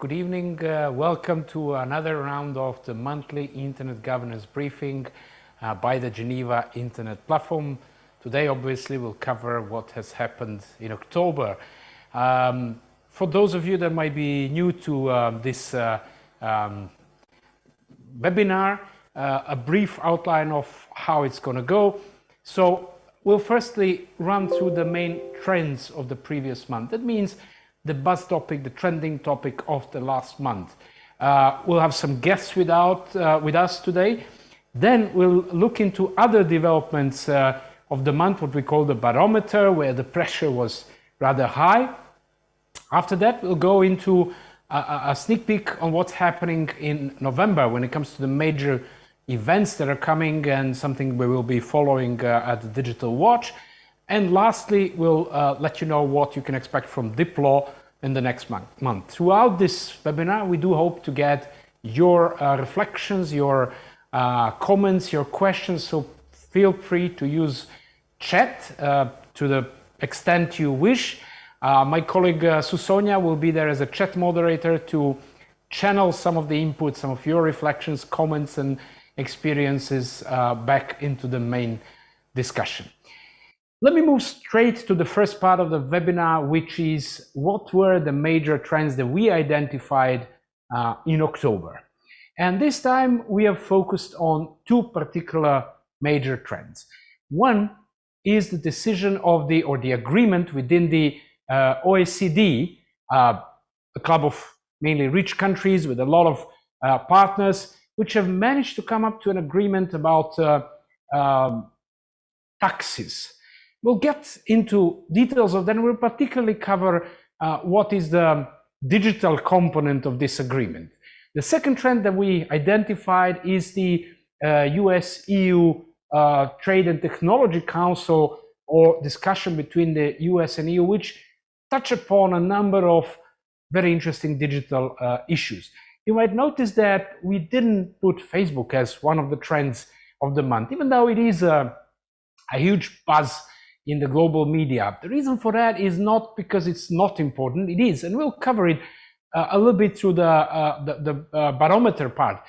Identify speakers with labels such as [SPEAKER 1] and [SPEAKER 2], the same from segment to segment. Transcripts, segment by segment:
[SPEAKER 1] Good evening. Welcome to another round of the monthly Internet Governance Briefing by the Geneva Internet Platform. Today, obviously, we'll cover what has happened in October. For those of you that might be new to this webinar, a brief outline of how it's going to go. So we'll firstly run through the main trends of the previous month. That means the buzz topic, the trending topic of the last month. We'll have some guests with us today. Then we'll look into other developments of the month, what we call the barometer, where the pressure was rather high. After that, we'll go into a sneak peek on what's happening in November when it comes to the major events that are coming and something we will be following at the Digital Watch. And lastly, we'll let you know what you can expect from Diplo in the next month. Throughout this webinar, we do hope to get your reflections, your comments, your questions. So feel free to use chat to the extent you wish. My colleague Susonia will be there as a chat moderator to channel some of the input, some of your reflections, comments, and experiences back into the main discussion. Let me move straight to the first part of the webinar, which is what were the major trends that we identified in October. And this time we have focused on two particular major trends. One is the decision of the agreement within the OECD, a club of mainly rich countries with a lot of partners, which have managed to come up to an agreement about taxes. We'll get into details of that. We'll particularly cover what is the digital component of this agreement. The second trend that we identified is the US-EU Trade and Technology Council, or discussion between the US and EU, which touch upon a number of very interesting digital issues. You might notice that we didn't put Facebook as one of the trends of the month, even though it is a huge buzz in the global media. The reason for that is not because it's not important, it is, and we'll cover it a little bit through the barometer part.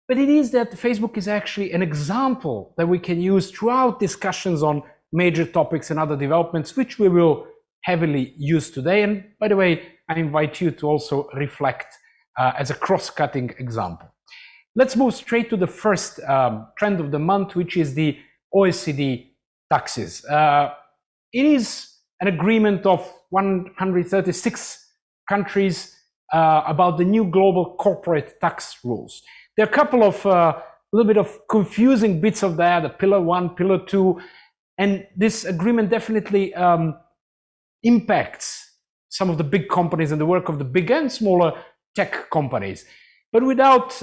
[SPEAKER 1] But it is that Facebook is actually an example that we can use throughout discussions on major topics and other developments, which we will heavily use today. And by the way, I invite you to also reflect as a cross-cutting example. Let's move straight to the first trend of the month, which is the OECD taxes. It is an agreement of 136 countries about the new global corporate tax rules. There are a couple of little bit of confusing bits of that, the pillar 1, pillar 2, and this agreement definitely impacts some of the big companies and the work of the big and smaller tech companies. But without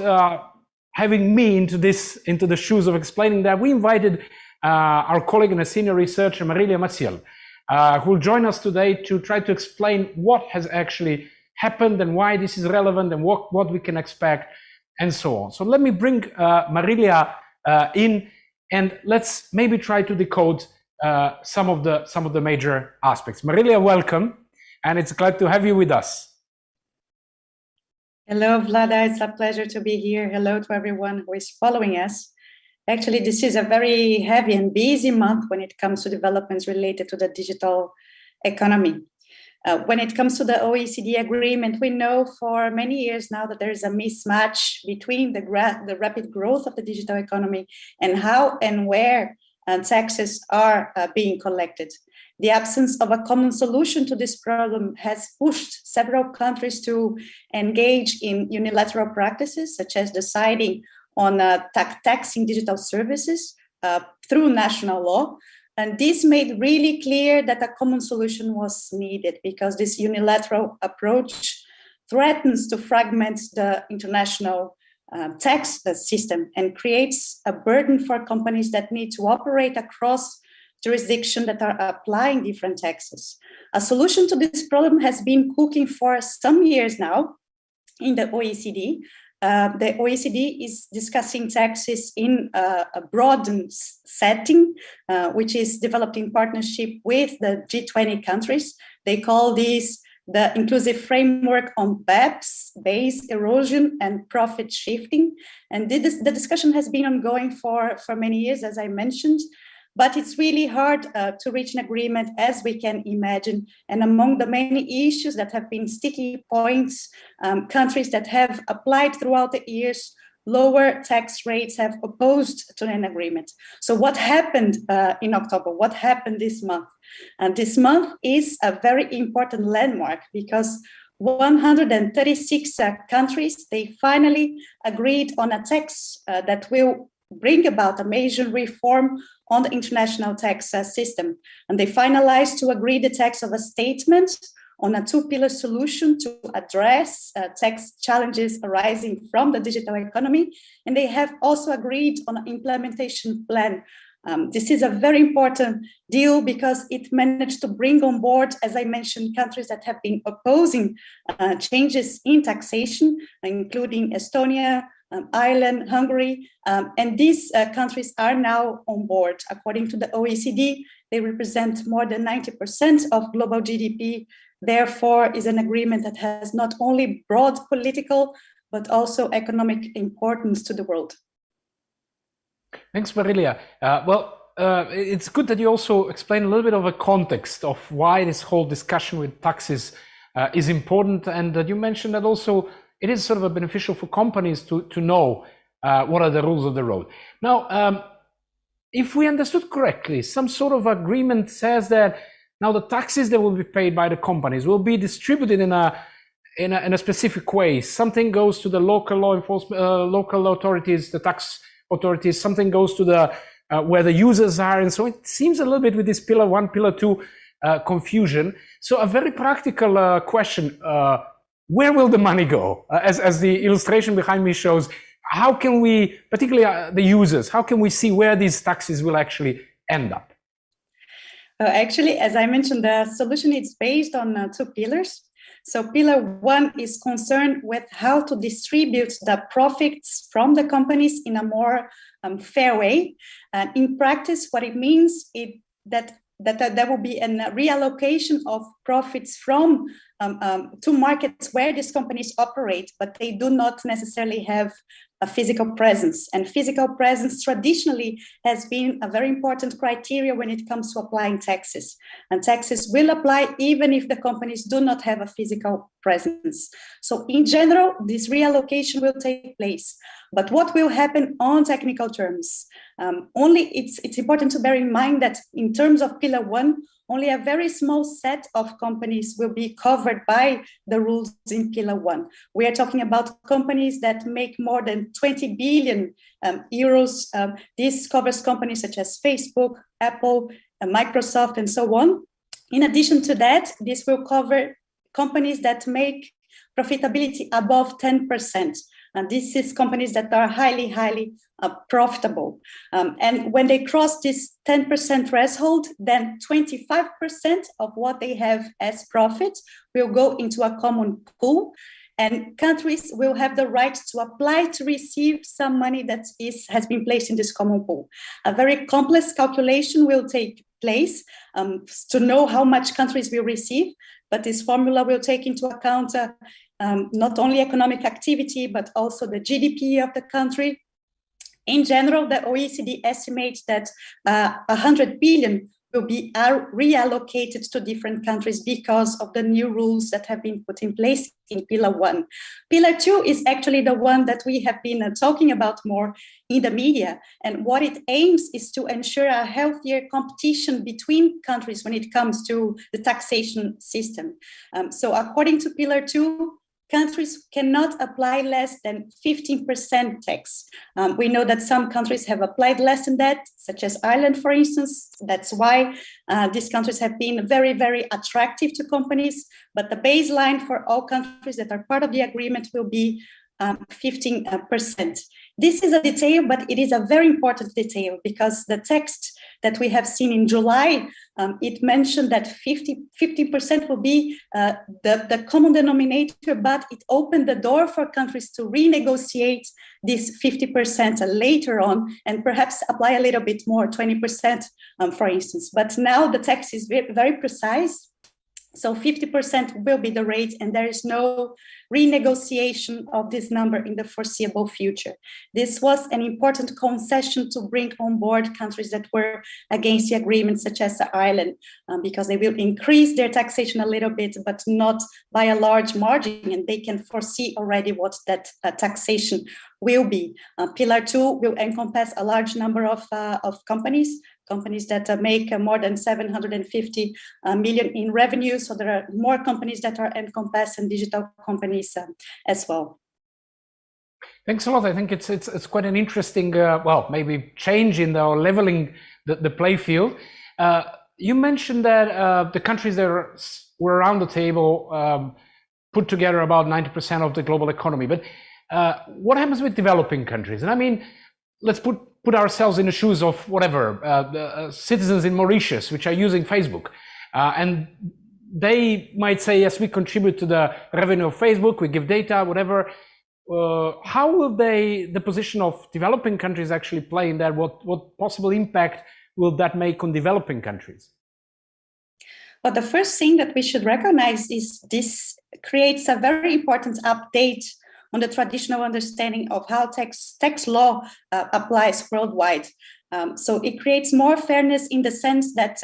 [SPEAKER 1] having me into the shoes of explaining that, we invited our colleague and a senior researcher, Marilia Maciel, who will join us today to try to explain what has actually happened and why this is relevant and what we can expect and so on. So let me bring Marilia in, and let's maybe try to decode some of the major aspects. Marilia, welcome, and it's glad to have you with us.
[SPEAKER 2] Hello, Vlada. It's a pleasure to be here. Hello to everyone who is following us. Actually, this is a very heavy and busy month when it comes to developments related to the digital economy. When it comes to the OECD agreement, we know for many years now that there is a mismatch between the rapid growth of the digital economy and how and where taxes are being collected. The absence of a common solution to this problem has pushed several countries to engage in unilateral practices, such as deciding on taxing digital services through national law. And this made really clear that a common solution was needed, because this unilateral approach threatens to fragment the international tax system and creates a burden for companies that need to operate across jurisdictions that are applying different taxes. A solution to this problem has been cooking for some years now in the OECD. The OECD is discussing taxes in a broadened setting, which is developed in partnership with the G20 countries. They call this the inclusive framework on BEPS, base erosion and profit shifting. And the discussion has been ongoing for many years, as I mentioned, but it's really hard to reach an agreement, as we can imagine. And among the many issues that have been sticky points, countries that have applied throughout the years lower tax rates have opposed to an agreement. So what happened in October? What happened this month? And this month is a very important landmark because 136 countries, they finally agreed on a tax that will bring about a major reform on the international tax system. And they finalized to agree the text of a statement on a two-pillar solution to address tax challenges arising from the digital economy. And they have also agreed on an implementation plan. This is a very important deal because it managed to bring on board, as I mentioned, countries that have been opposing changes in taxation, including Estonia, Ireland, Hungary, and these countries are now on board. According to the OECD, they represent more than 90% of global GDP. Therefore, is an agreement that has not only broad political, but also economic importance to the world.
[SPEAKER 1] Thanks, Marilia. It's good that you also explain a little bit of a context of why this whole discussion with taxes is important, and that you mentioned that also it is sort of a beneficial for companies to know what are the rules of the road. Now, if we understood correctly, some sort of agreement says that now the taxes that will be paid by the companies will be distributed in a specific way. Something goes to the local law enforcement, local authorities, the tax authorities. Something goes to the where the users are, and so it seems a little bit with this pillar one, pillar two confusion. So a very practical question: where will the money go? As the illustration behind me shows, how can we, particularly the users, how can we see where these taxes will actually end up?
[SPEAKER 2] Actually, as I mentioned, the solution is based on two pillars. So pillar one is concerned with how to distribute the profits from the companies in a more fair way. And in practice, what it means is that there will be a reallocation of profits from to markets where these companies operate, but they do not necessarily have a physical presence. And physical presence traditionally has been a very important criteria when it comes to applying taxes. And taxes will apply even if the companies do not have a physical presence. So in general, this reallocation will take place. But what will happen on technical terms? It's important to bear in mind that in terms of pillar one, only a very small set of companies will be covered by the rules in pillar one. We are talking about companies that make more than 20 billion euros. This covers companies such as Facebook, Apple, Microsoft, and so on. In addition to that, this will cover companies that make profitability above 10%. And this is companies that are highly profitable. And when they cross this 10% threshold, then 25% of what they have as profit will go into a common pool. And countries will have the right to apply to receive some money that has been placed in this common pool. A very complex calculation will take place to know how much countries will receive, but this formula will take into account not only economic activity, but also the GDP of the country. In general, the OECD estimates that 100 billion will be reallocated to different countries because of the new rules that have been put in place in pillar one. Pillar two is actually the one that we have been talking about more in the media. And what it aims is to ensure a healthier competition between countries when it comes to the taxation system. So according to pillar two, countries cannot apply less than 15% tax. We know that some countries have applied less than that, such as Ireland, for instance. That's why these countries have been very attractive to companies. But the baseline for all countries that are part of the agreement will be 15%. This is a detail, but it is a very important detail because the text that we have seen in July, it mentioned that 50% will be the common denominator, but it opened the door for countries to renegotiate this 50% later on and perhaps apply a little bit more, 20%, for instance. But now the text is very precise. So 50% will be the rate, and there is no renegotiation of this number in the foreseeable future. This was an important concession to bring on board countries that were against the agreement, such as Ireland, because they will increase their taxation a little bit, but not by a large margin, and they can foresee already what that taxation will be. Pillar 2 will encompass a large number of companies that make more than 750 million in revenue. So there are more companies that are encompassed, and digital companies as well.
[SPEAKER 1] Thanks a lot. I think it's quite an interesting, maybe change in or leveling the play field. You mentioned that the countries that were around the table put together about 90% of the global economy. But what happens with developing countries? And I mean, let's put ourselves in the shoes of whatever citizens in Mauritius, which are using Facebook, and they might say, yes, we contribute to the revenue of Facebook, we give data, whatever. How will the position of developing countries actually play in that? What possible impact will that make on developing countries?
[SPEAKER 2] Well, the first thing that we should recognize is this creates a very important update on the traditional understanding of how tax law applies worldwide. So it creates more fairness in the sense that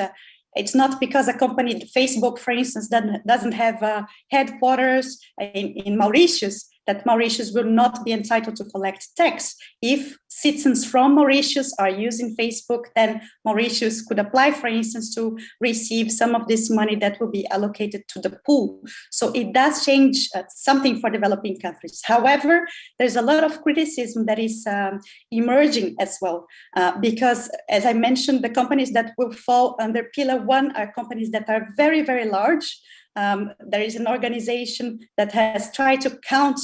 [SPEAKER 2] it's not because a company, Facebook, for instance, doesn't have headquarters in Mauritius, that Mauritius will not be entitled to collect tax. If citizens from Mauritius are using Facebook, then Mauritius could apply, for instance, to receive some of this money that will be allocated to the pool. So it does change something for developing countries. However, there's a lot of criticism that is emerging as well, because, as I mentioned, the companies that will fall under Pillar 1 are companies that are very, very large. There is an organization that has tried to count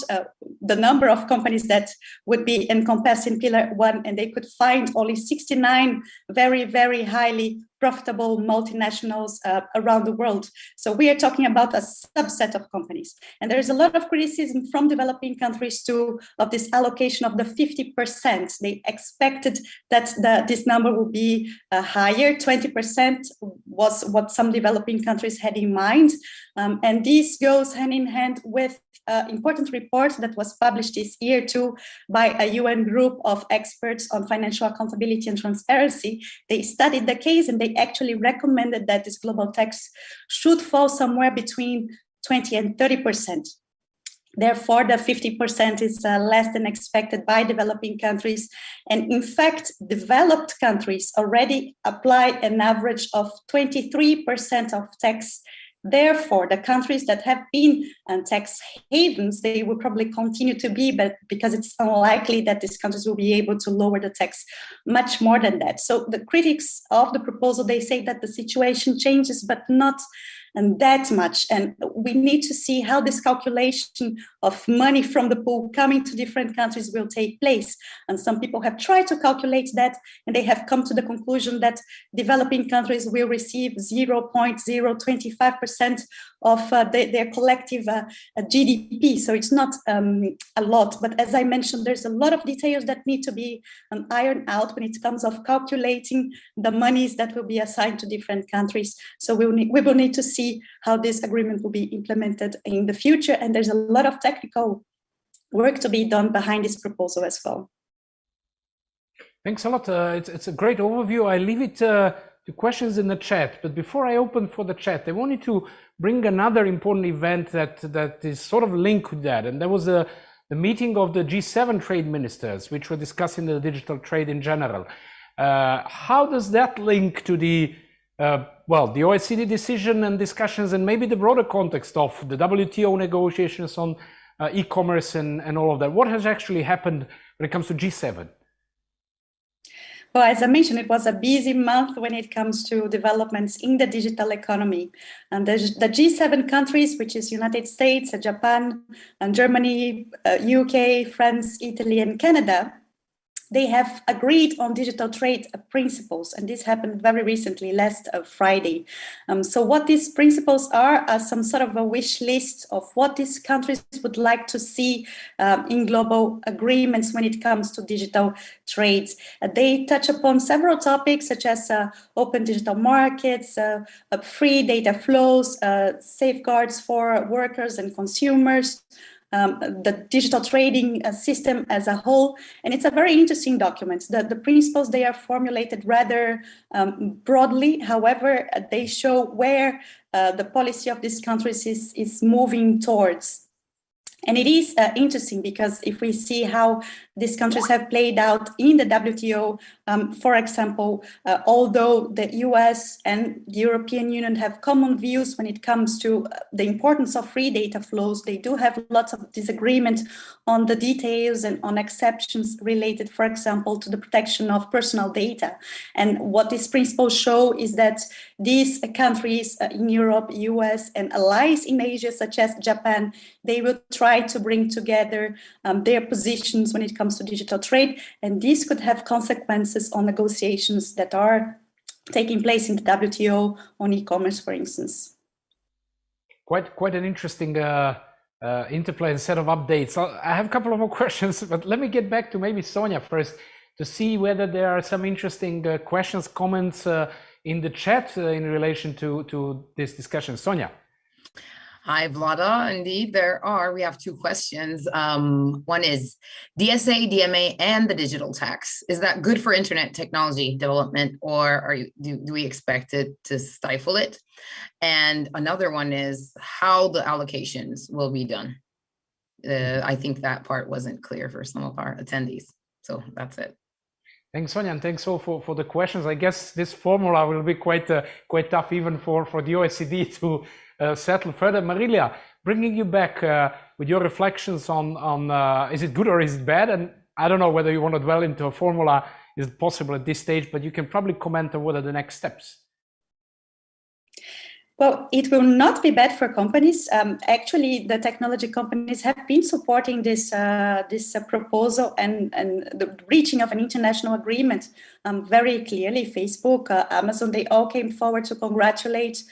[SPEAKER 2] the number of companies that would be encompassed in Pillar 1, and they could find only 69 very, very highly profitable multinationals around the world. So we are talking about a subset of companies. And there is a lot of criticism from developing countries too of this allocation of the 50%. They expected that this number would be higher. 20% was what some developing countries had in mind. And this goes hand in hand with an important report that was published this year too by a UN group of experts on financial accountability and transparency. They studied the case and they actually recommended that this global tax should fall somewhere between 20 and 30%. Therefore, the 50% is less than expected by developing countries. And in fact, developed countries already apply an average of 23% of tax. Therefore, the countries that have been tax havens, they will probably continue to be, but because it's unlikely that these countries will be able to lower the tax much more than that. So the critics of the proposal, they say that the situation changes, but not that much. And we need to see how this calculation of money from the pool coming to different countries will take place. And some people have tried to calculate that, and they have come to the conclusion that developing countries will receive 0.025% of their collective GDP. So it's not a lot. But as I mentioned, there's a lot of details that need to be ironed out when it comes of calculating the monies that will be assigned to different countries. So we will need to see how this agreement will be implemented in the future. And there's a lot of technical work to be done behind this proposal as well.
[SPEAKER 1] Thanks a lot. It's a great overview. I leave it to questions in the chat. But before I open for the chat, I wanted to bring another important event that is sort of linked with that. And that was the meeting of the G7 trade ministers, which were discussing the digital trade in general. How does that link to the OECD decision and discussions, and maybe the broader context of the WTO negotiations on e-commerce and all of that? What has actually happened when it comes to G7?
[SPEAKER 2] Well, as I mentioned, it was a busy month when it comes to developments in the digital economy. And the G7 countries, which is United States, Japan, and Germany, UK, France, Italy, and Canada, they have agreed on digital trade principles, and this happened very recently, last Friday. So what these principles are some sort of a wish list of what these countries would like to see in global agreements when it comes to digital trade. They touch upon several topics such as open digital markets, free data flows, safeguards for workers and consumers, the digital trading system as a whole. And it's a very interesting document. The principles, they are formulated rather broadly. However, they show where the policy of these countries is moving towards. And it is interesting because if we see how these countries have played out in the WTO, for example, although the US and the European Union have common views when it comes to the importance of free data flows, they do have lots of disagreement on the details and on exceptions related, for example, to the protection of personal data. And what these principles show is that these countries in Europe, US, and allies in Asia, such as Japan, they will try to bring together their positions when it comes to digital trade, and this could have consequences on negotiations that are taking place in the WTO on e-commerce, for instance.
[SPEAKER 1] Quite an interesting interplay and set of updates. I have a couple of more questions, but let me get back to maybe Sonia first to see whether there are some interesting questions, comments in the chat in relation to this discussion. Sonia.
[SPEAKER 3] Hi, Vlada. Indeed, there are. We have two questions. One is DSA, DMA, and the digital tax. Is that good for internet technology development, or do we expect it to stifle it? And another one is how the allocations will be done. I think that part wasn't clear for some of our attendees. So that's it.
[SPEAKER 1] Thanks, Sonia, and thanks all for the questions. I guess this formula will be quite tough even for the OECD to settle further. Marilia, bringing you back with your reflections on is it good or is it bad? And I don't know whether you want to dwell into a formula is possible at this stage, but you can probably comment on what are the next steps.
[SPEAKER 2] Well, it will not be bad for companies. Actually, the technology companies have been supporting this proposal and the reaching of an international agreement very clearly. Facebook, Amazon, they all came forward to congratulate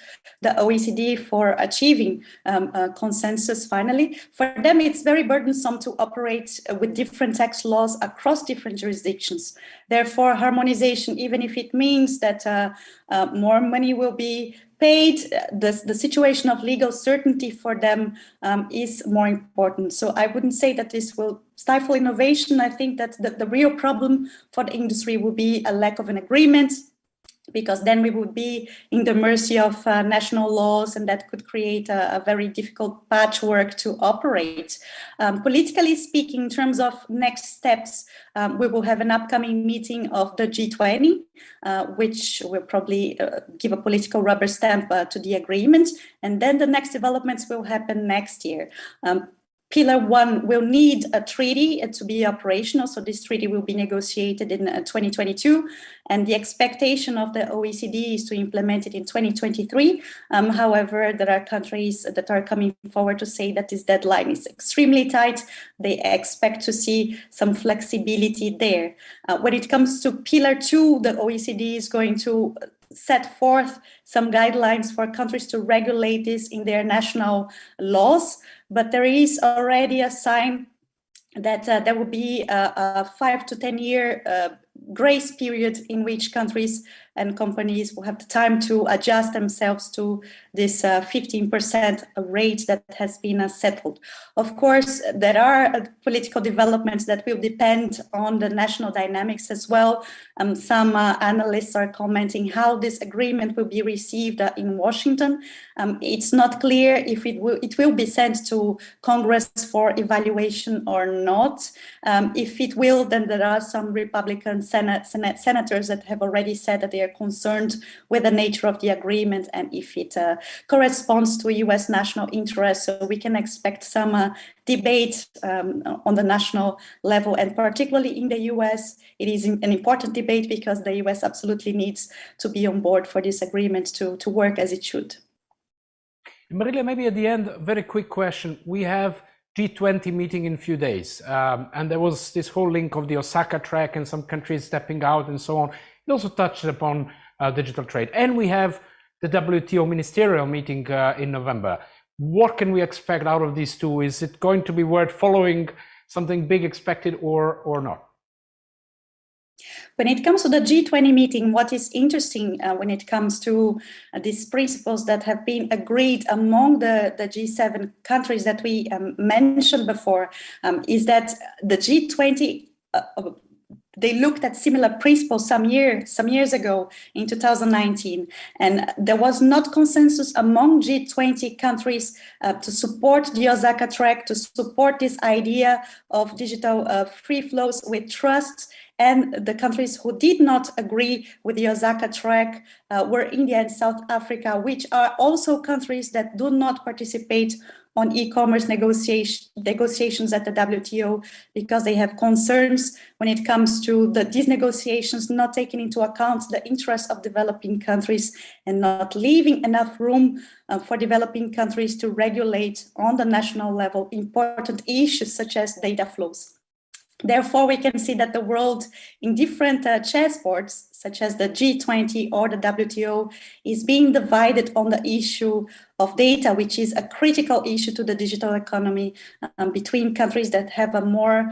[SPEAKER 2] the OECD for achieving consensus finally. For them, it's very burdensome to operate with different tax laws across different jurisdictions. Therefore, harmonization, even if it means that more money will be paid, the situation of legal certainty for them is more important. So I wouldn't say that this will stifle innovation. I think that the real problem for the industry will be a lack of an agreement, because then we would be in the mercy of national laws, and that could create a very difficult patchwork to operate. Politically speaking, in terms of next steps, we will have an upcoming meeting of the G20, which will probably give a political rubber stamp to the agreement. And then the next developments will happen next year. Pillar 1 will need a treaty to be operational. So this treaty will be negotiated in 2022. And the expectation of the OECD is to implement it in 2023. However, there are countries that are coming forward to say that this deadline is extremely tight. They expect to see some flexibility there. When it comes to Pillar 2, the OECD is going to set forth some guidelines for countries to regulate this in their national laws. But there is already a sign that there will be a 5 to 10 year grace period in which countries and companies will have the time to adjust themselves to this 15% rate that has been settled. Of course, there are political developments that will depend on the national dynamics as well. Some analysts are commenting how this agreement will be received in Washington. It's not clear if it will be sent to Congress for evaluation or not. If it will, then there are some Republican senators that have already said that they are concerned with the nature of the agreement and if it corresponds to US national interest. So we can expect some debate on the national level, and particularly in the US, it is an important debate because the US absolutely needs to be on board for this agreement to work as it should.
[SPEAKER 1] Marilia, maybe at the end, a very quick question. We have G20 meeting in a few days, and there was this whole link of the Osaka track and some countries stepping out and so on. It also touched upon digital trade, and we have the WTO ministerial meeting in November. What can we expect out of these two? Is it going to be worth following, something big expected, or not?
[SPEAKER 2] When it comes to the G20 meeting, what is interesting when it comes to these principles that have been agreed among the G7 countries that we mentioned before is that the G20 they looked at similar principles some years ago in 2019, and there was not consensus among G20 countries to support the Osaka track, to support this idea of digital free flows with trust. And the countries who did not agree with the Osaka track were India and South Africa, which are also countries that do not participate on e-commerce negotiations at the WTO because they have concerns when it comes to these negotiations not taking into account the interests of developing countries and not leaving enough room for developing countries to regulate on the national level important issues such as data flows. Therefore, we can see that the world in different chessboards, such as the G20 or the WTO, is being divided on the issue of data, which is a critical issue to the digital economy between countries that have a more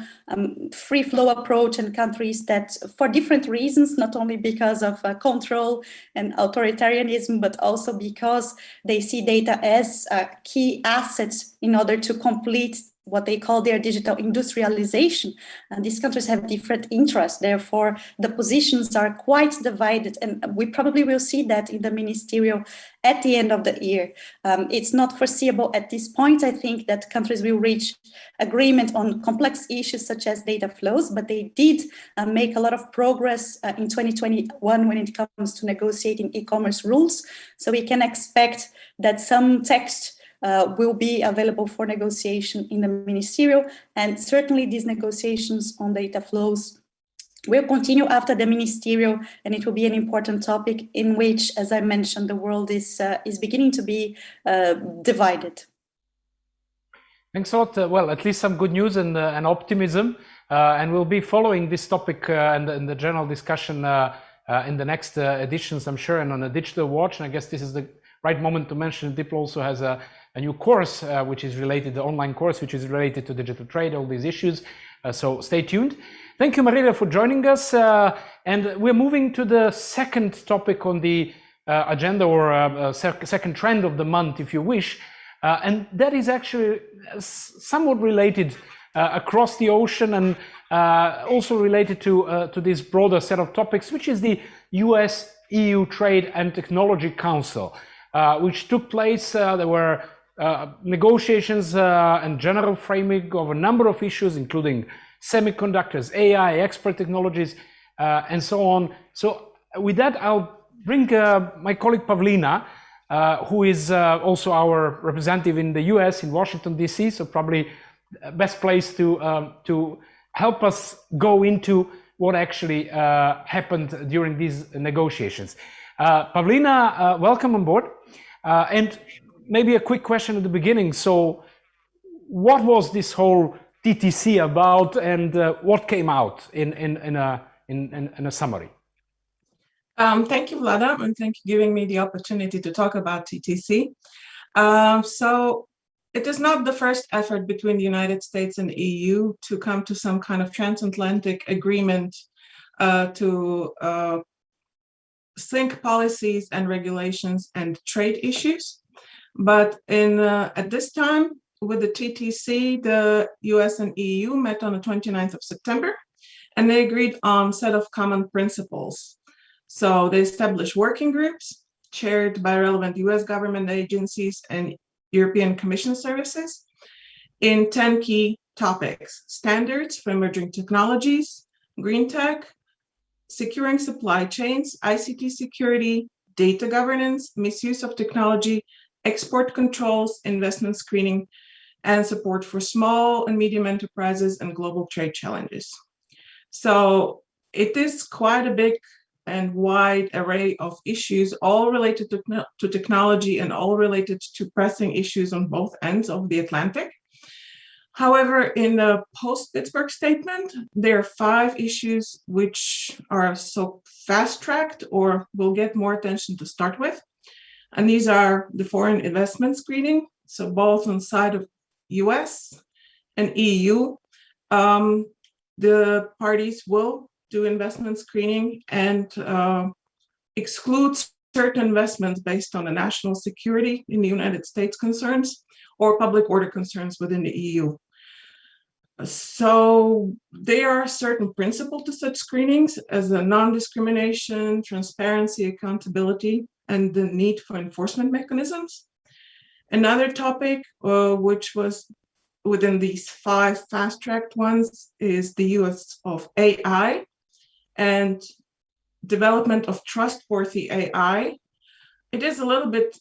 [SPEAKER 2] free flow approach and countries that, for different reasons, not only because of control and authoritarianism, but also because they see data as key assets in order to complete what they call their digital industrialization. And these countries have different interests. Therefore, the positions are quite divided. And we probably will see that in the ministerial at the end of the year. It's not foreseeable at this point, I think, that countries will reach agreement on complex issues such as data flows, but they did make a lot of progress in 2021 when it comes to negotiating e-commerce rules. So we can expect that some text will be available for negotiation in the ministerial, and certainly these negotiations on data flows will continue after the ministerial, and it will be an important topic in which, as I mentioned, the world is beginning to be divided.
[SPEAKER 1] Thanks a lot. Well, at least some good news and optimism, and we'll be following this topic and the general discussion in the next editions, I'm sure, and on a digital watch. And I guess this is the right moment to mention Diplo also has a new course which is related, the online course which is related to digital trade, all these issues. So stay tuned. Thank you, Marilia, for joining us. And we're moving to the second topic on the agenda, or second trend of the month, if you wish. And that is actually somewhat related across the ocean, and also related to this broader set of topics, which is the US-EU Trade and Technology Council, which took place. There were negotiations and general framing of a number of issues, including semiconductors, AI, expert technologies, and so on. So with that, I'll bring my colleague Pavlina, who is also our representative in the US, in Washington, D.C., so probably best place to help us go into what actually happened during these negotiations. Pavlina, welcome on board. And maybe a quick question at the beginning. So what was this whole TTC about, and what came out in a summary?
[SPEAKER 4] Thank you, Vlada, and thank you for giving me the opportunity to talk about TTC. So it is not the first effort between the United States and the EU to come to some kind of transatlantic agreement to sync policies and regulations and trade issues. But at this time, with the TTC, the US and EU met on the 29th of September, and they agreed on a set of common principles. So they established working groups chaired by relevant US government agencies and European Commission services in 10 key topics: standards for emerging technologies, green tech, securing supply chains, ICT security, data governance, misuse of technology, export controls, investment screening, and support for small and medium enterprises and global trade challenges. So it is quite a big and wide array of issues, all related to technology and all related to pressing issues on both ends of the Atlantic. However, in the post-Pittsburgh statement, there are 5 issues which are so fast-tracked or will get more attention to start with. And these are the foreign investment screening, so both on the side of US and EU. The parties will do investment screening and exclude certain investments based on the national security in the United States concerns or public order concerns within the EU. So there are certain principles to such screenings as a non-discrimination, transparency, accountability, and the need for enforcement mechanisms. Another topic, which was within these 5 fast-tracked ones, is the use of AI and development of trustworthy AI. It is a little bit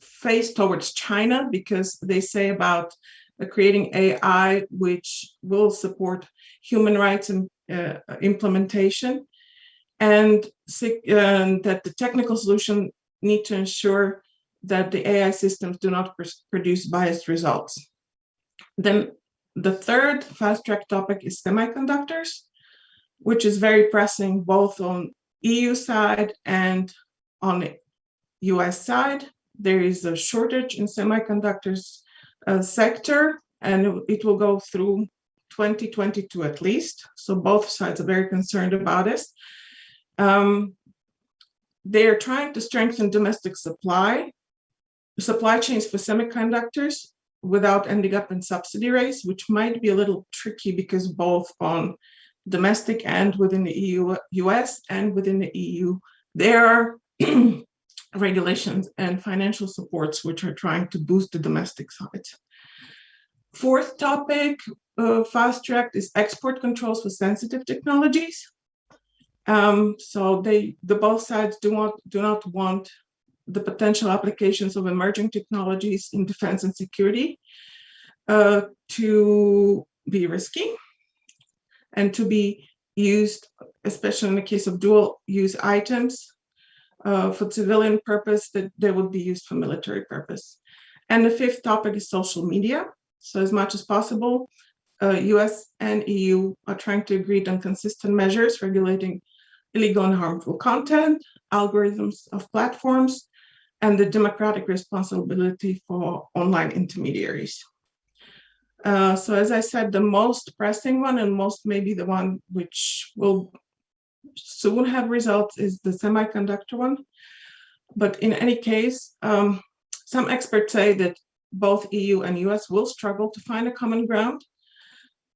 [SPEAKER 4] faced towards China because they say about creating AI which will support human rights and implementation, and that the technical solution need to ensure that the AI systems do not produce biased results. Then the third fast-track topic is semiconductors, which is very pressing both on EU side and on the US side. There is a shortage in semiconductors sector, and it will go through 2022 at least. So both sides are very concerned about this. They are trying to strengthen domestic supply chains for semiconductors without ending up in subsidy race, which might be a little tricky because both on domestic and within the US and within the EU, there are regulations and financial supports which are trying to boost the domestic side. Fourth topic, fast-tracked, is export controls for sensitive technologies. So both sides do not want the potential applications of emerging technologies in defense and security to be risky and to be used, especially in the case of dual-use items, for civilian purpose, that they would be used for military purpose. And the fifth topic is social media. So as much as possible, US and EU are trying to agree on consistent measures regulating illegal and harmful content, algorithms of platforms, and the democratic responsibility for online intermediaries. So as I said, the most pressing one and maybe the one which will soon have results is the semiconductor one. But in any case, some experts say that both EU and US will struggle to find a common ground,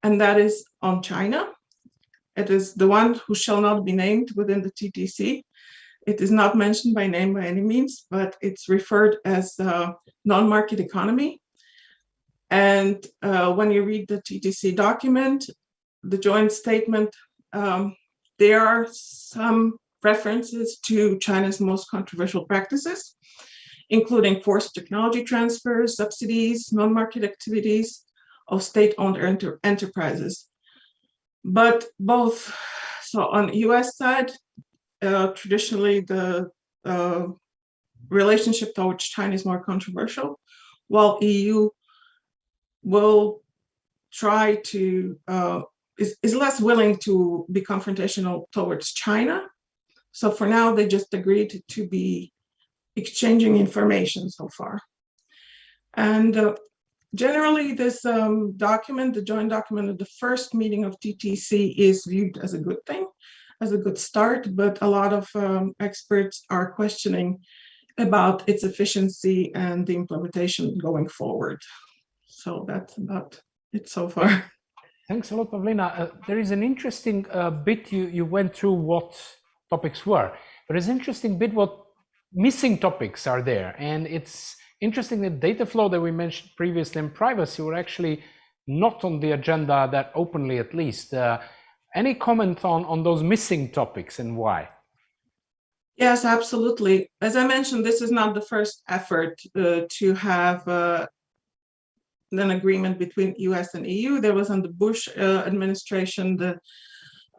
[SPEAKER 4] and that is on China. It is the one who shall not be named within the TTC. It is not mentioned by name by any means, but it's referred as a non-market economy. And when you read the TTC document, the joint statement, there are some references to China's most controversial practices, including forced technology transfers, subsidies, non-market activities of state-owned enterprises. But both, so on US side, traditionally the relationship towards China is more controversial, while EU will try to, is less willing to be confrontational towards China. So for now, they just agreed to be exchanging information so far. And generally, this document, the joint document of the first meeting of TTC, is viewed as a good thing, as a good start, but a lot of experts are questioning about its efficiency and the implementation going forward. So that's about it so far.
[SPEAKER 1] Thanks a lot, Pavlina. There is an interesting bit, you went through what topics were. There is an interesting bit what missing topics are there. And it's interesting that data flow that we mentioned previously and privacy were actually not on the agenda that openly, at least. Any comment on those missing topics and why?
[SPEAKER 4] Yes, absolutely. As I mentioned, this is not the first effort to have an agreement between US and EU. There was under the Bush administration, the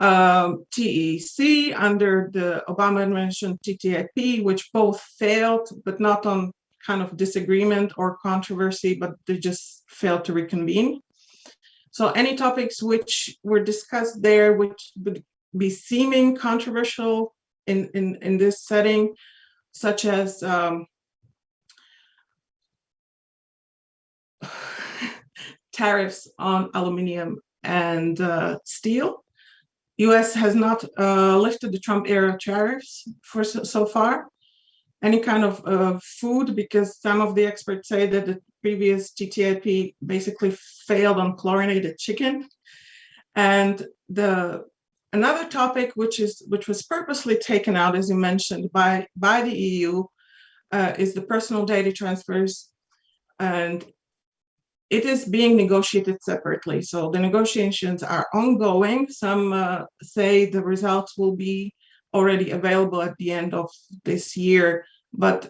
[SPEAKER 4] TEC, under the Obama administration, TTIP, which both failed, but not on kind of disagreement or controversy, but they just failed to reconvene. So any topics which were discussed there, which would be seeming controversial in this setting, such as tariffs on aluminum and steel. US has not lifted the Trump era tariffs for so far. Any kind of food, because some of the experts say that the previous TTIP basically failed on chlorinated chicken. And another topic which was purposely taken out, as you mentioned, by the EU is the personal data transfers, and it is being negotiated separately. So the negotiations are ongoing. Some say the results will be already available at the end of this year, but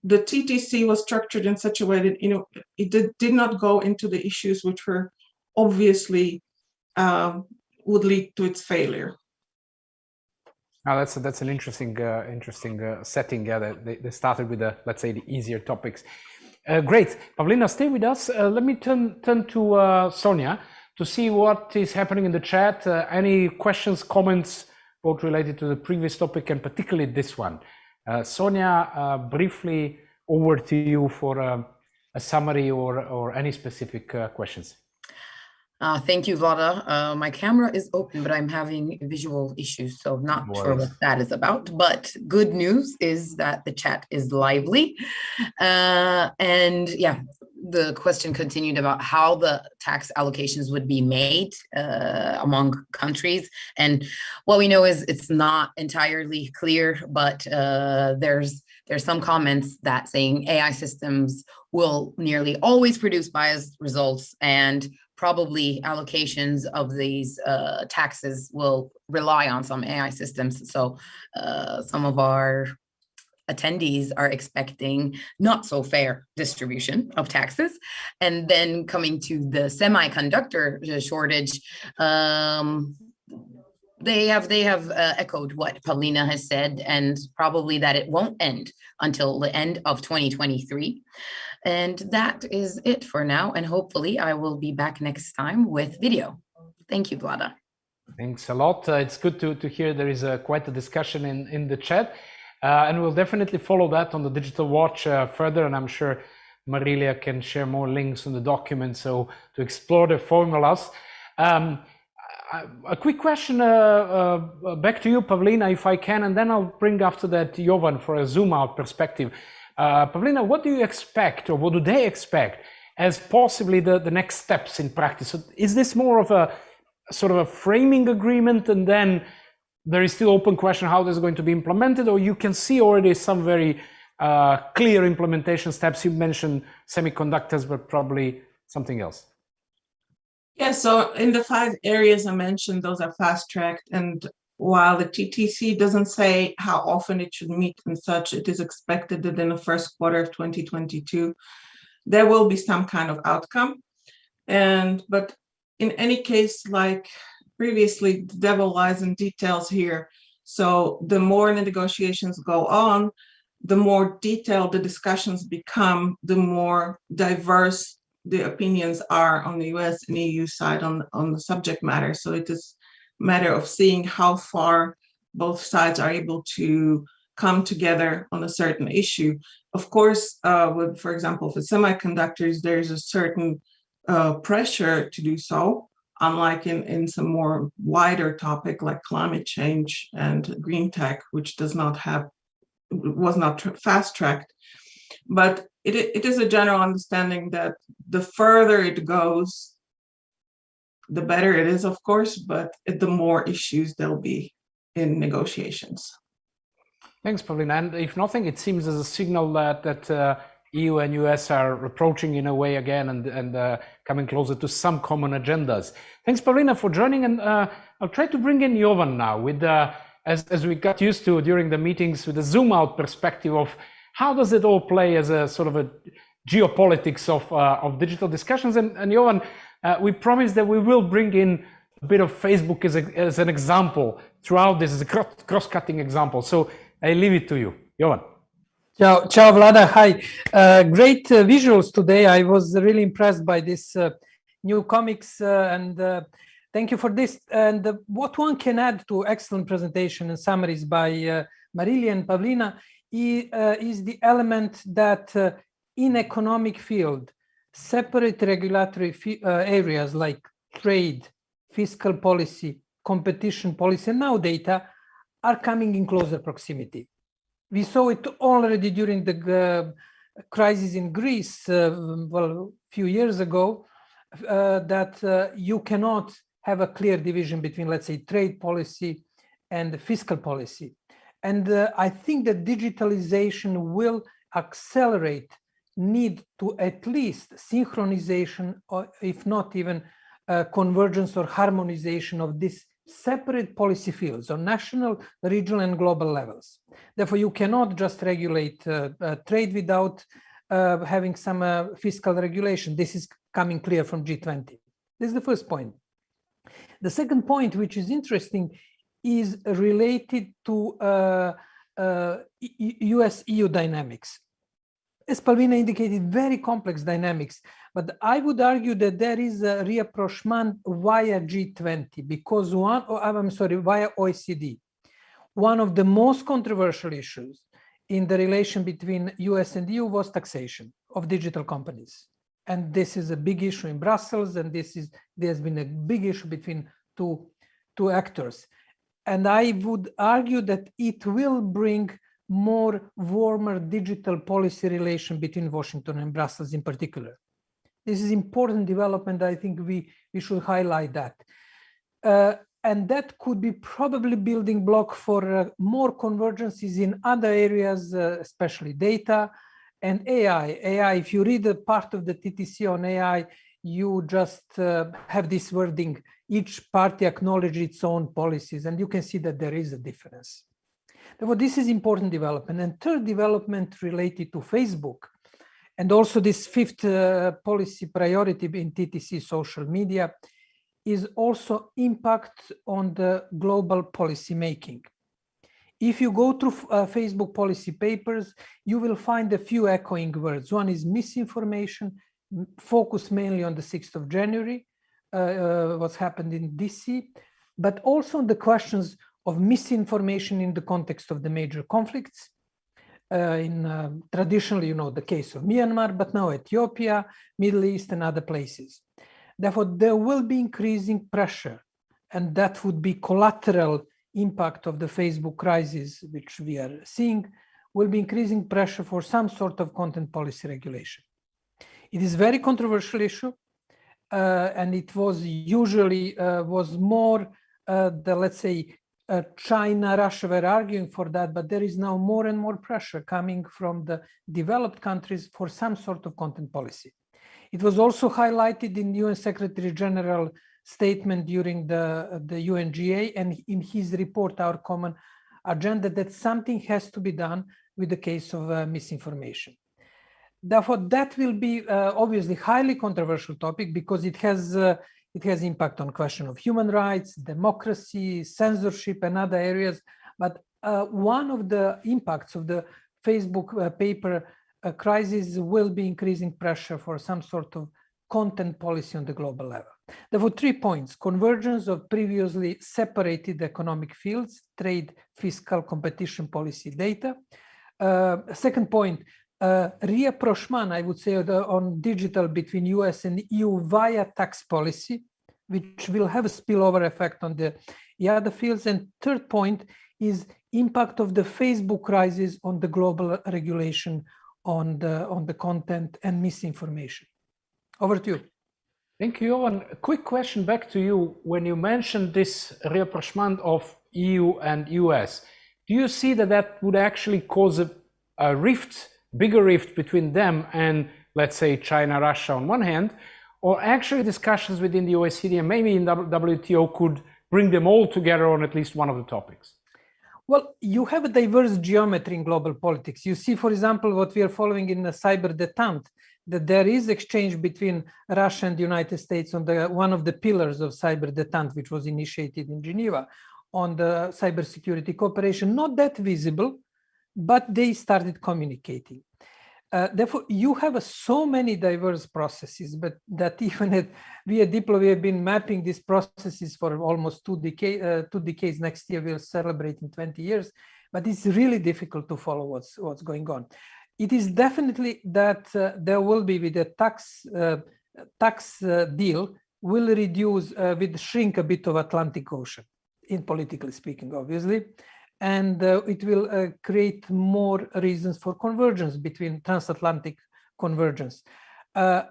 [SPEAKER 4] the TTC was structured in such a way that it did not go into the issues which were obviously would lead to its failure.
[SPEAKER 1] Now that's an interesting setting. Yeah, they started with let's say the easier topics. Great, Pavlina, stay with us. Let me turn to Sonia to see what is happening in the chat. Any questions, comments, both related to the previous topic and particularly this one. Sonia, briefly over to you for a summary or any specific questions.
[SPEAKER 3] Thank you, Vlada. My camera is open, but I'm having visual issues, so not sure what that is about. But good news is that the chat is lively. And yeah, the question continued about how the tax allocations would be made among countries. And what we know is it's not entirely clear, but there's some comments that saying AI systems will nearly always produce biased results, and probably allocations of these taxes will rely on some AI systems. So some of our attendees are expecting not so fair distribution of taxes. And then coming to the semiconductor shortage, they have echoed what Pavlina has said, and probably that it won't end until the end of 2023. And that is it for now. And hopefully I will be back next time with video. Thank you, Vlada.
[SPEAKER 1] Thanks a lot. It's good to hear there is quite a discussion in the chat. And we'll definitely follow that on the Digital Watch further. And I'm sure Marilia can share more links on the document so to explore the formulas. A quick question back to you, Pavlina, if I can, and then I'll bring after that Jovan for a zoom out perspective. Pavlina, what do you expect, or what do they expect as possibly the next steps in practice? So is this more of a sort of a framing agreement, and then there is still open question how this is going to be implemented, or you can see already some very clear implementation steps? You mentioned semiconductors, but probably something else.
[SPEAKER 4] Yeah, so in the 5 areas I mentioned, those are fast-tracked, and while the TTC doesn't say how often it should meet and such, it is expected that in the first quarter of 2022, there will be some kind of outcome. But in any case, like previously, the devil lies in details here. So the more the negotiations go on, the more detailed the discussions become, the more diverse the opinions are on the US and EU side on the subject matter. So it is a matter of seeing how far both sides are able to come together on a certain issue. Of course, with, for example, for semiconductors, there's a certain pressure to do so, unlike in some more wider topic like climate change and green tech, which was not fast-tracked. But it is a general understanding that the further it goes, the better it is, of course, but the more issues there'll be in negotiations.
[SPEAKER 1] Thanks, Pavlina. And if nothing, it seems as a signal that EU and US are approaching in a way again and coming closer to some common agendas. Thanks, Pavlina, for joining. And I'll try to bring in Jovan now with, as we got used to during the meetings, with a zoom out perspective of how does it all play as a sort of a geopolitics of digital discussions. And Jovan, we promised that we will bring in a bit of Facebook as an example throughout this, as a cross-cutting example. So I leave it to you, Jovan.
[SPEAKER 5] Ciao, Vlada. Hi. Great visuals today. I was really impressed by this new comics and thank you for this. And what one can add to excellent presentation and summaries by Marilia and Pavlina is the element that in economic field, separate regulatory areas like trade, fiscal policy, competition policy, and now data are coming in closer proximity. We saw it already during the crisis in Greece, a few years ago, that you cannot have a clear division between, let's say, trade policy and fiscal policy. And I think that digitalization will accelerate need to at least synchronization, or if not even convergence or harmonization of this separate policy fields on national, regional, and global levels. Therefore, you cannot just regulate trade without having some fiscal regulation. This is coming clear from G20. This is the first point. The second point, which is interesting, is related to US-EU dynamics. As Pavlina indicated, very complex dynamics, but I would argue that there is a rapprochement via G20 because via OECD. One of the most controversial issues in the relation between US and EU was taxation of digital companies. And this is a big issue in Brussels, and there's been a big issue between two actors. And I would argue that it will bring more warmer digital policy relation between Washington and Brussels in particular. This is important development. I think we should highlight that. And that could be probably building block for more convergences in other areas, especially data and AI. AI, if you read a part of the TTC on AI, you just have this wording, each party acknowledges its own policies, and you can see that there is a difference. Therefore, this is important development. And third development related to Facebook, and also this fifth policy priority in TTC, social media, is also impact on the global policy making. If you go through Facebook policy papers, you will find a few echoing words. One is misinformation, focused mainly on the 6th of January, what's happened in DC, but also on the questions of misinformation in the context of the major conflicts. Traditionally, the case of Myanmar, but now Ethiopia, Middle East, and other places. Therefore, there will be increasing pressure, and that would be collateral impact of the Facebook crisis, which we are seeing, will be increasing pressure for some sort of content policy regulation. It is a very controversial issue, and it was usually more let's say, China, Russia were arguing for that, but there is now more and more pressure coming from the developed countries for some sort of content policy. It was also highlighted in UN Secretary General statement during the UNGA and in his report, Our Common Agenda, that something has to be done with the case of misinformation. Therefore, that will be obviously highly controversial topic because it has impact on question of human rights, democracy, censorship, and other areas. But one of the impacts of the Facebook paper crisis will be increasing pressure for some sort of content policy on the global level. Therefore, 3 points: convergence of previously separated economic fields, trade, fiscal, competition policy, data. Second point, rapprochement, I would say, on digital between US and EU via tax policy, which will have a spillover effect on the other fields. And third point is impact of the Facebook crisis on the global regulation on the content and misinformation. Over to you.
[SPEAKER 1] Thank you, Johan. A quick question back to you. When you mentioned this rapprochement of EU and US, do you see that would actually cause a rift, bigger rift between them and, let's say, China, Russia on one hand, or actually discussions within the OECD and maybe in WTO could bring them all together on at least one of the topics?
[SPEAKER 5] Well, you have a diverse geometry in global politics. You see, for example, what we are following in the cyber detente, that there is exchange between Russia and the United States on one of the pillars of cyber detente, which was initiated in Geneva, on the cybersecurity cooperation. Not that visible, but they started communicating. Therefore, you have so many diverse processes, but that even we at Diplo, we have been mapping these processes for almost 2 decades. Next year, we'll celebrate in 20 years, but it's really difficult to follow what's going on. It is definitely that there will be, with the tax deal, will reduce, will shrink a bit of Atlantic Ocean, in politically speaking, obviously. And it will create more reasons for convergence between transatlantic convergence.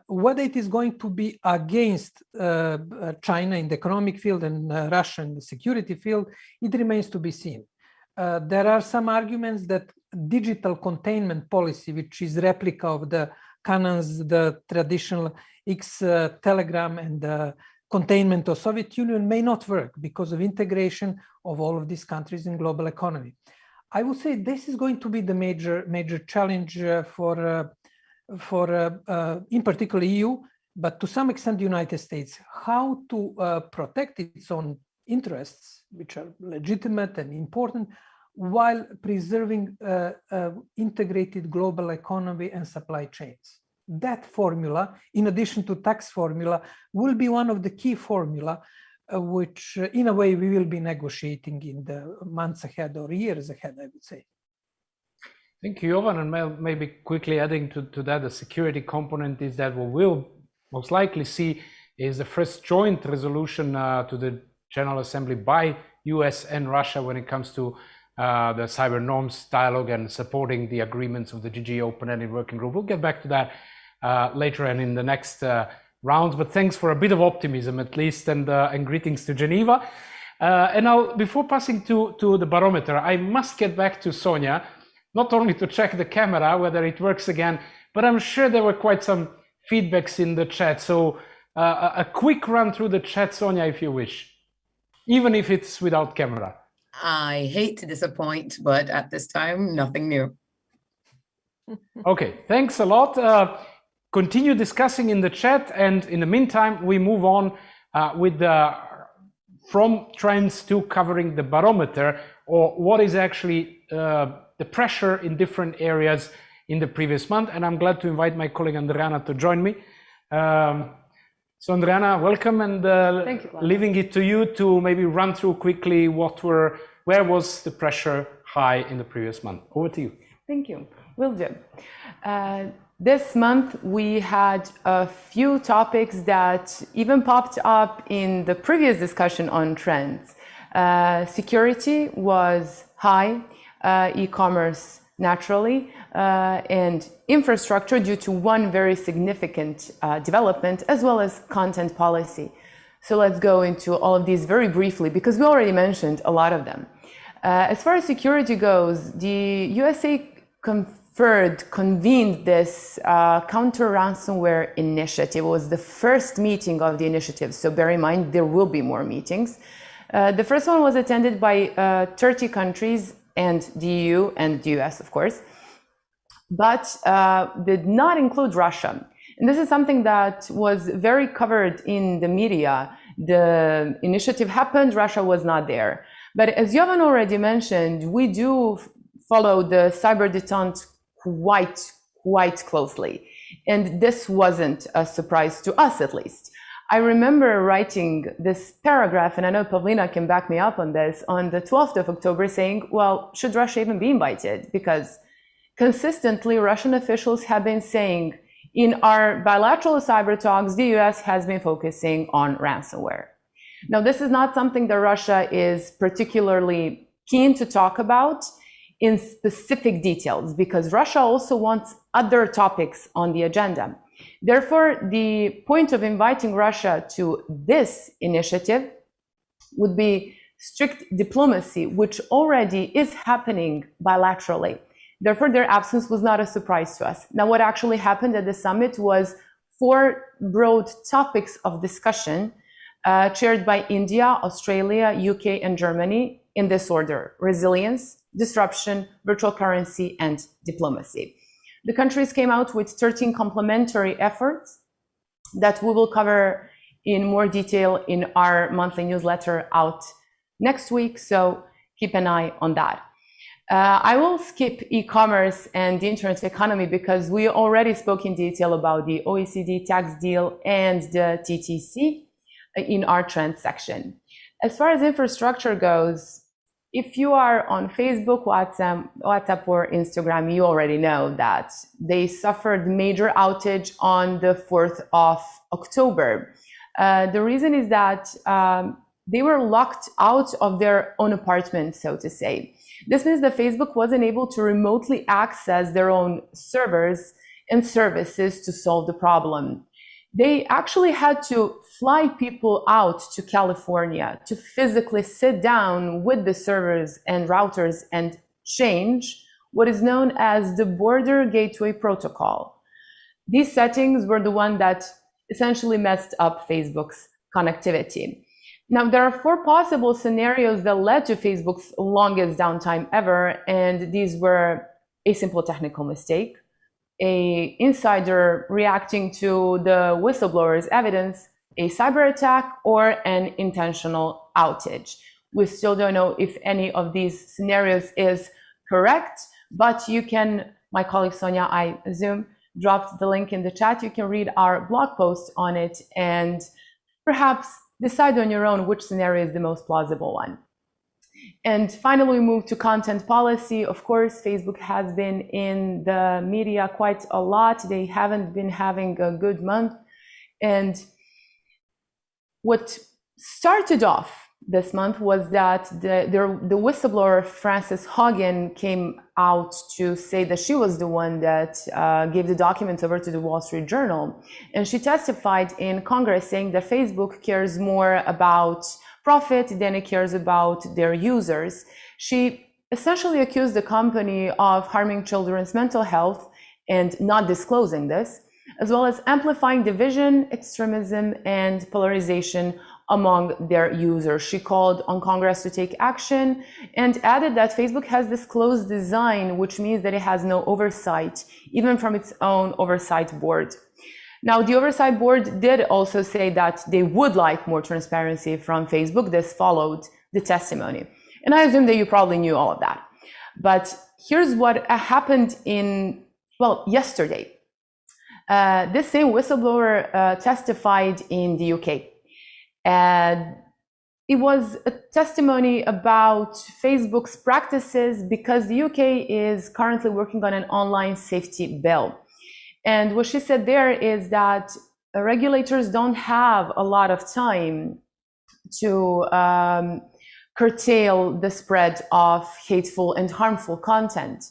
[SPEAKER 5] Whether it is going to be against China in the economic field and Russia in the security field, it remains to be seen. There are some arguments that digital containment policy, which is replica of the canons, the traditional X telegram and the containment of Soviet Union, may not work because of integration of all of these countries in global economy. I would say this is going to be the major challenge for in particular EU, but to some extent the United States, how to protect its own interests, which are legitimate and important, while preserving integrated global economy and supply chains. That formula, in addition to tax formula, will be one of the key formula which in a way we will be negotiating in the months ahead or years ahead, I would say.
[SPEAKER 1] Thank you, Jovan. And maybe quickly adding to that, the security component is that what we'll most likely see is the first joint resolution to the General Assembly by US and Russia when it comes to the cyber norms dialogue and supporting the agreements of the GG Open-Ended Working Group. We'll get back to that later and in the next rounds, but thanks for a bit of optimism at least, and greetings to Geneva. And now, before passing to the barometer, I must get back to Sonia, not only to check the camera, whether it works again, but I'm sure there were quite some feedbacks in the chat. So a quick run through the chat, Sonia, if you wish, even if it's without camera.
[SPEAKER 3] I hate to disappoint, but at this time, nothing new.
[SPEAKER 1] Okay, thanks a lot. Continue discussing in the chat, and in the meantime, we move on with from trends to covering the barometer, or what is actually the pressure in different areas in the previous month. And I'm glad to invite my colleague Andreana to join me. So Andreana, welcome, and
[SPEAKER 6] Thank you,
[SPEAKER 1] leaving it to you to maybe run through quickly where was the pressure high in the previous month. Over to you.
[SPEAKER 6] Thank you. Will do. This month we had a few topics that even popped up in the previous discussion on trends. Security was high, e-commerce naturally, and infrastructure due to one very significant development, as well as content policy. So let's go into all of these very briefly, because we already mentioned a lot of them. As far as security goes, the USA convened this counter-ransomware initiative. It was the first meeting of the initiative, so bear in mind there will be more meetings. The first one was attended by 30 countries and the EU and the US, of course, but did not include Russia. And this is something that was very covered in the media. The initiative happened, Russia was not there. But as Jovan already mentioned, we do follow the cyber detente quite closely. And this wasn't a surprise to us, at least. I remember writing this paragraph, and I know Pavlina can back me up on this, on the 12th of October saying, well, should Russia even be invited? Because consistently, Russian officials have been saying, in our bilateral cyber talks, the US has been focusing on ransomware. Now, this is not something that Russia is particularly keen to talk about in specific details, because Russia also wants other topics on the agenda. Therefore, the point of inviting Russia to this initiative would be strict diplomacy, which already is happening bilaterally. Therefore, their absence was not a surprise to us. Now, what actually happened at the summit was 4 broad topics of discussion chaired by India, Australia, UK, and Germany in this order: resilience, disruption, virtual currency, and diplomacy. The countries came out with 13 complementary efforts that we will cover in more detail in our monthly newsletter out next week, so keep an eye on that. I will skip e-commerce and the internet economy because we already spoke in detail about the OECD tax deal and the TTC in our trends section. As far as infrastructure goes, if you are on Facebook, WhatsApp or Instagram, you already know that they suffered major outage on the 4th of October. The reason is that they were locked out of their own apartment, so to say. This means that Facebook wasn't able to remotely access their own servers and services to solve the problem. They actually had to fly people out to California to physically sit down with the servers and routers and change what is known as the Border Gateway Protocol. These settings were the one that essentially messed up Facebook's connectivity. Now, there are 4 possible scenarios that led to Facebook's longest downtime ever, and these were a simple technical mistake, an insider reacting to the whistleblower's evidence, a cyber attack, or an intentional outage. We still don't know if any of these scenarios is correct, but you can, my colleague Sonia, I assume, dropped the link in the chat. You can read our blog post on it and perhaps decide on your own which scenario is the most plausible one. And finally, we move to content policy. Of course, Facebook has been in the media quite a lot. They haven't been having a good month. And what started off this month was that the whistleblower Frances Haugen came out to say that she was the one that gave the documents over to the Wall Street Journal. And she testified in Congress saying that Facebook cares more about profit than it cares about their users. She essentially accused the company of harming children's mental health and not disclosing this, as well as amplifying division, extremism, and polarization among their users. She called on Congress to take action and added that Facebook has this closed design, which means that it has no oversight, even from its own oversight board. Now, the oversight board did also say that they would like more transparency from Facebook. This followed the testimony. And I assume that you probably knew all of that. But here's what happened yesterday. This same whistleblower testified in the UK. And it was a testimony about Facebook's practices because the UK is currently working on an online safety bill. And what she said there is that regulators don't have a lot of time to curtail the spread of hateful and harmful content.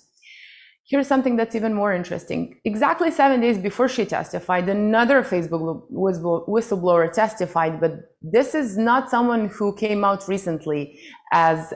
[SPEAKER 6] Here's something that's even more interesting. Exactly 7 days before she testified, another Facebook whistleblower testified, but this is not someone who came out recently as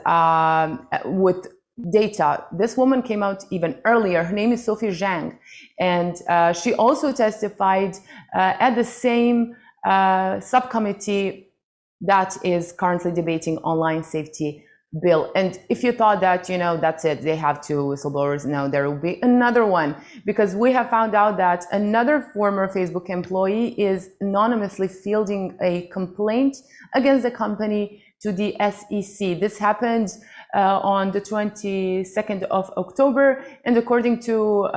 [SPEAKER 6] with data. This woman came out even earlier. Her name is Sophie Zhang, and she also testified at the same subcommittee that is currently debating online safety bill. And if you thought that, that's it, they have 2 whistleblowers, no, there will be another one, because we have found out that another former Facebook employee is anonymously fielding a complaint against the company to the SEC. This happened on the 22nd of October, and according to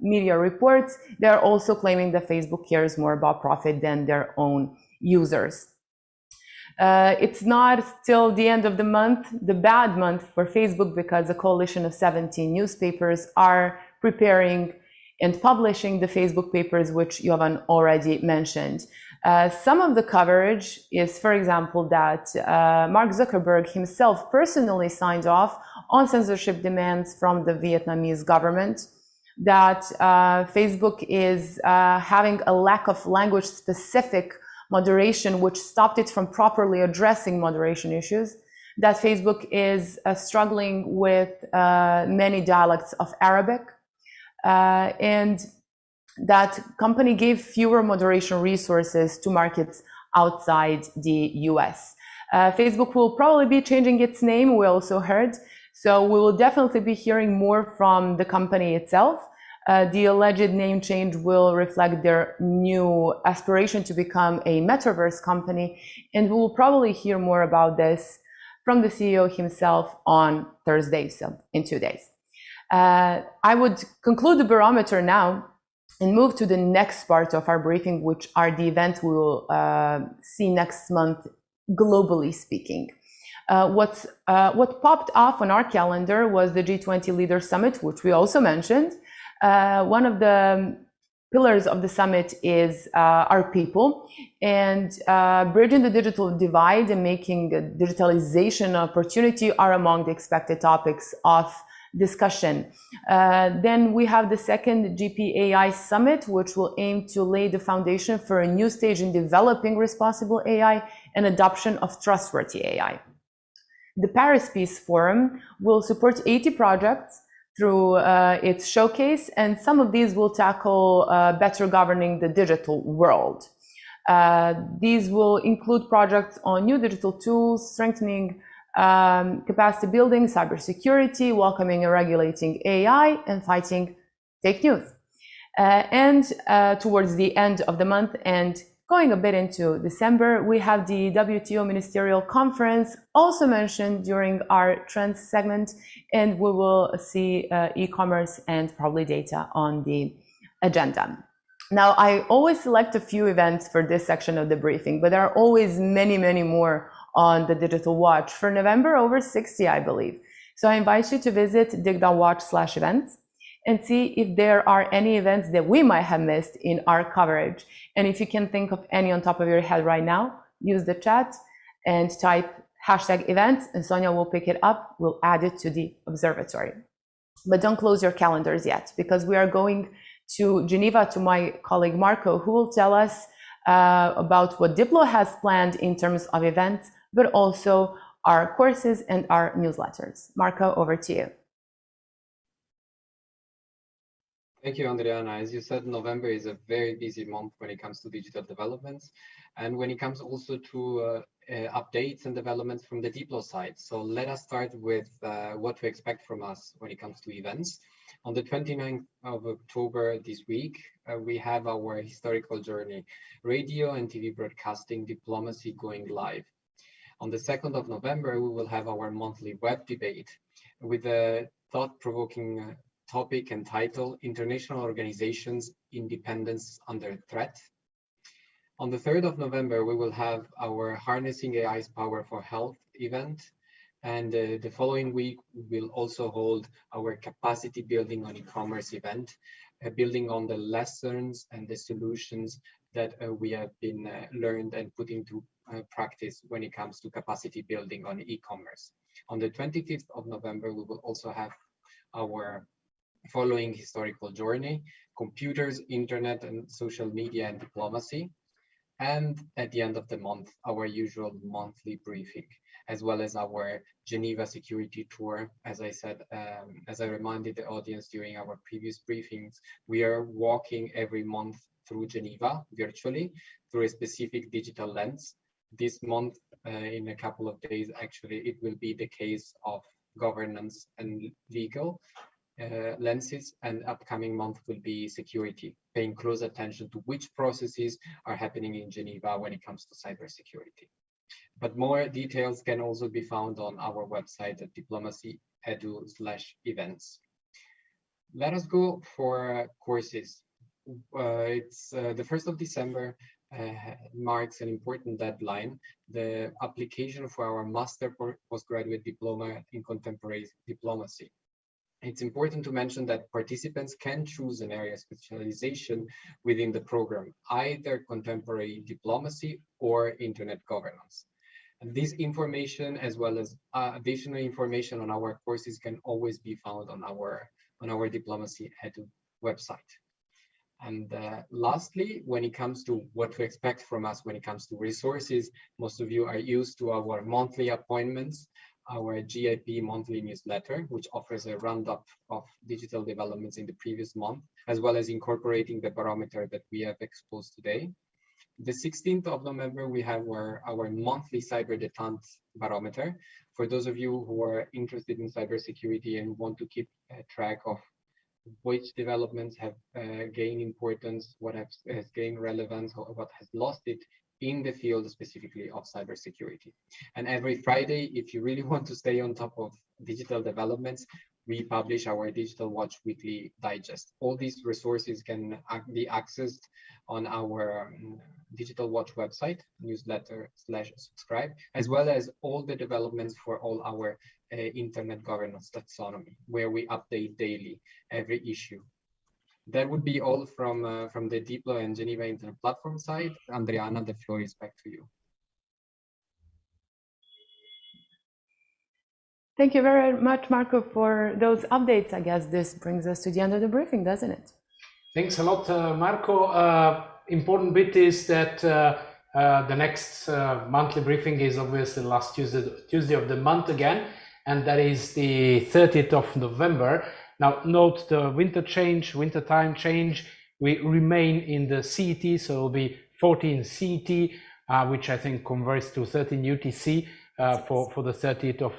[SPEAKER 6] media reports, they're also claiming that Facebook cares more about profit than their own users. It's not still the end of the month, the bad month for Facebook, because a coalition of 17 newspapers are preparing and publishing the Facebook papers, which Jovan already mentioned. Some of the coverage is, for example, that Mark Zuckerberg himself personally signed off on censorship demands from the Vietnamese government, that Facebook is having a lack of language-specific moderation, which stopped it from properly addressing moderation issues, that Facebook is struggling with many dialects of Arabic, and that company gave fewer moderation resources to markets outside the US. Facebook will probably be changing its name, we also heard, so we will definitely be hearing more from the company itself. The alleged name change will reflect their new aspiration to become a metaverse company, and we will probably hear more about this from the CEO himself on Thursday, so in 2 days. I would conclude the barometer now and move to the next part of our briefing, which are the events we will see next month, globally speaking. What popped off on our calendar was the G20 Leader Summit, which we also mentioned. One of the pillars of the summit is our people, and bridging the digital divide and making digitalization opportunity are among the expected topics of discussion. Then we have the second GPAI Summit, which will aim to lay the foundation for a new stage in developing responsible AI and adoption of trustworthy AI. The Paris Peace Forum will support 80 projects through its showcase, and some of these will tackle better governing the digital world. These will include projects on new digital tools, strengthening capacity building, cybersecurity, welcoming and regulating AI, and fighting fake news. And towards the end of the month and going a bit into December, we have the WTO Ministerial Conference, also mentioned during our trends segment, and we will see e-commerce and probably data on the agenda. Now, I always select a few events for this section of the briefing, but there are always many, many more on the Digital Watch. For November, over 60, I believe. So I invite you to visit dig.watch/events and see if there are any events that we might have missed in our coverage. And if you can think of any on top of your head right now, use the chat and type #events, and Sonia will pick it up. We'll add it to the observatory. But don't close your calendars yet, because we are going to Geneva to my colleague Marco, who will tell us about what Diplo has planned in terms of events, but also our courses and our newsletters. Marco, over to you.
[SPEAKER 7] Thank you, Adriana. As you said, November is a very busy month when it comes to digital developments, and when it comes also to updates and developments from the Diplo side. So let us start with what to expect from us when it comes to events. On the 29th of October this week, we have our historical journey, radio and TV broadcasting diplomacy going live. On the 2nd of November, we will have our monthly web debate with a thought-provoking topic and title, International Organizations, Independence Under Threat. On the 3rd of November, we will have our Harnessing AI's Power for Health event. And the following week, we will also hold our capacity building on e-commerce event, building on the lessons and the solutions that we have been learned and put into practice when it comes to capacity building on e-commerce. On the 25th of November, we will also have our following historical journey, computers, internet, and social media and diplomacy. And at the end of the month, our usual monthly briefing, as well as our Geneva security tour. As I said, as I reminded the audience during our previous briefings, we are walking every month through Geneva virtually through a specific digital lens. This month, in a couple of days, actually, it will be the case of governance and legal lenses, and upcoming month will be security, paying close attention to which processes are happening in Geneva when it comes to cybersecurity. But more details can also be found on our website at diplomacy.edu/events. Let us go for courses. It's the 1st of December marks an important deadline, the application for our master postgraduate diploma in contemporary diplomacy. It's important to mention that participants can choose an area of specialization within the program, either contemporary diplomacy or internet governance. And this information, as well as additional information on our courses, can always be found on our Diplomacy Edu website. And lastly, when it comes to what to expect from us when it comes to resources, most of you are used to our monthly appointments, our GIP monthly newsletter, which offers a roundup of digital developments in the previous month, as well as incorporating the barometer that we have exposed today. The 16th of November, we have our monthly cyber detente barometer. For those of you who are interested in cybersecurity and want to keep track of which developments have gained importance, what has gained relevance, or what has lost it in the field specifically of cybersecurity. And every Friday, if you really want to stay on top of digital developments, we publish our Digital Watch Weekly Digest. All these resources can be accessed on our Digital Watch website, newsletter/subscribe, as well as all the developments for all our internet governance taxonomy, where we update daily every issue. That would be all from the Diplo and Geneva Internet Platform side. Andriana, the floor is back to you.
[SPEAKER 6] Thank you very much, Marco, for those updates. I guess this brings us to the end of the briefing, doesn't it?
[SPEAKER 1] Thanks a lot, Marco. Important bit is that the next monthly briefing is obviously last Tuesday of the month again, and that is the 30th of November. Now, note the winter time change. We remain in the CET, so it will be 14 CET, which I think converts to 13 UTC. For the 30th of